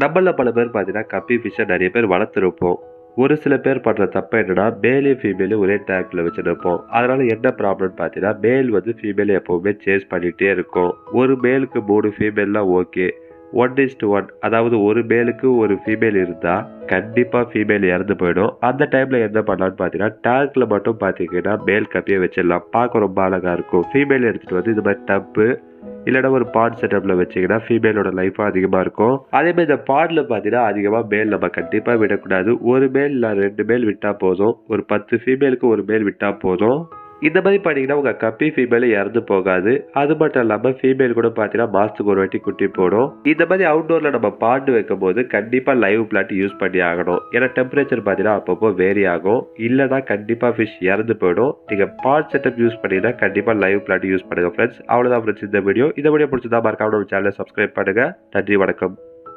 நம்மள பல பேர் பார்த்தீங்கன்னா கப்பி ஃபிஷ்ஷை நிறைய பேர் வளர்த்துருப்போம். ஒரு சில பேர் பண்ற தப்பு என்னன்னா, மேலையும் ஃபீமேலையும் ஒரே டேங்க்ல வச்சுருப்போம். அதனால என்ன ப்ராப்ளம்னு பார்த்தீங்கன்னா, மேல் வந்து ஃபீமேல எப்பவுமே சேஸ் பண்ணிட்டே இருக்கும். ஒரு மேலுக்கு 3 ஃபீமேல்லாம் ஓகே. 1:1 அதாவது ஒரு மேலுக்கு ஒரு ஃபீமேல் இருந்தா கண்டிப்பா ஃபீமேல் இறந்து போயிடும். அந்த டைம்ல என்ன பண்ணலாம்னு பார்த்தீங்கன்னா, டேங்க்ல மட்டும் பார்த்தீங்கன்னா மேல் கப்பியை வச்சிடலாம். பார்க்க ரொம்ப அழகா இருக்கும். ஃபீமேல் எடுத்துட்டு வந்து இது மாதிரி டப்பு இல்லைன்னா ஒரு பாட் செட்டப்ல வச்சீங்கன்னா ஃபீமேலோட லைஃபும் அதிகமா இருக்கும். அதே மாதிரி இந்த பாட்ல பார்த்தீங்கன்னா அதிகமா மேல் நம்ம கண்டிப்பா விடக்கூடாது. ஒரு மேல் இல்லை 2 மேல் விட்டா போதும். ஒரு 10 ஃபீமேலுக்கு ஒரு மேல் விட்டா போதும். இந்த மாதிரி பண்ணீங்கன்னா உங்க கப்பி ஃபீமேல் இறந்து போகாது. அது மட்டும் இல்லாம ஃபீமேல் கூட பார்த்தீங்கன்னா மாசத்துக்கு ஒரு வாட்டி குட்டி போடும். இந்த மாதிரி அவுட்டோர்ல நம்ம பாண்டு வைக்கும் போது கண்டிப்பா லைவ் பிளான்ட் யூஸ் பண்ணி ஆகணும். ஏன்னா டெம்பரேச்சர் பார்த்தீங்கன்னா அப்பப்போ வேரி ஆகும். இல்லைன்னா கண்டிப்பா ஃபிஷ் இறந்து போயிடும். நீங்க பாட் செட்டப் யூஸ் பண்ணீங்கன்னா கண்டிப்பா லைவ் பிளான்ட் யூஸ் பண்ணுங்க ஃப்ரெண்ட்ஸ். அவ்வளவுதான் ஃப்ரெண்ட்ஸ் இந்த வீடியோ. இந்த வீடியோ பிடிச்சதா மறக்காம நம்ம சேனலை சப்ஸ்கிரைப் பண்ணுங்க. நன்றி, வணக்கம்.